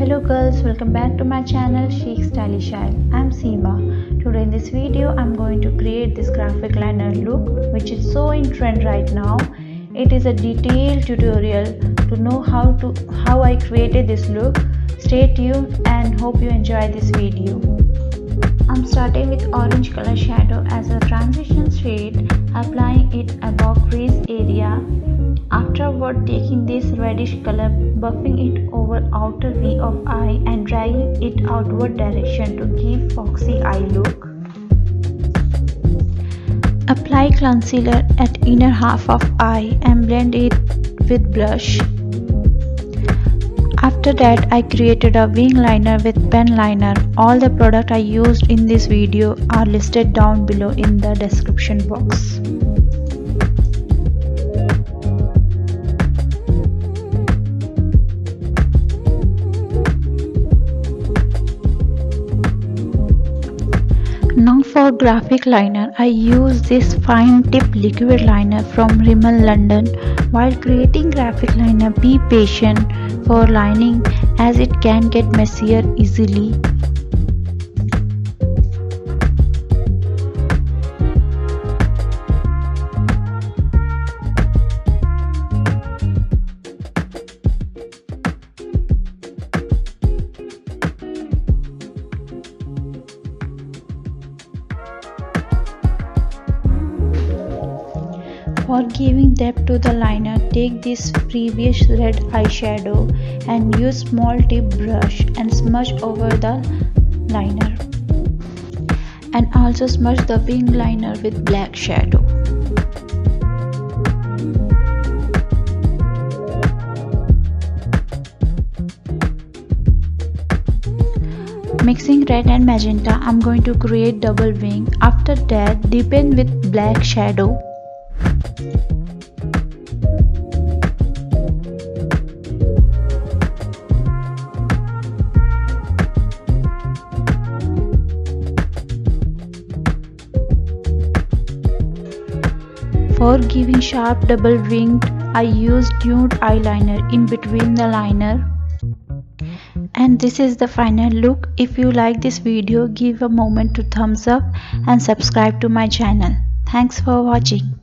Hello girls, welcome back to my channel Chic Stylish Eye. I'm Seema. Today in this video I'm going to create this graphic liner look which is so in trend right now. It is a detailed tutorial to know how I created this look. Stay tuned and hope you enjoy this video. I'm starting with orange color shadow as a transition shade, applying it above crease area. Afterward, taking this reddish color, buffing it over outer V of eye and dragging it outward direction to give foxy eye look. Apply concealer at inner half of eye and blend it with blush. After that, I created a wing liner with pen liner. All the products I used in this video are listed down below in the description box. Now for graphic liner, I use this fine tip liquid liner from Rimmel London. While creating graphic liner, be patient for lining as it can get messier easily. For giving depth to the liner, take this previous red eyeshadow and use small tip brush and smudge over the liner. And also smudge the wing liner with black shadow. Mixing red and magenta, I'm going to create double wing. After that, deepen with black shadow. For giving sharp double winged, I used nude eyeliner in between the liner. And this is the final look. If you like this video, give a moment to thumbs up and subscribe to my channel. Thanks for watching.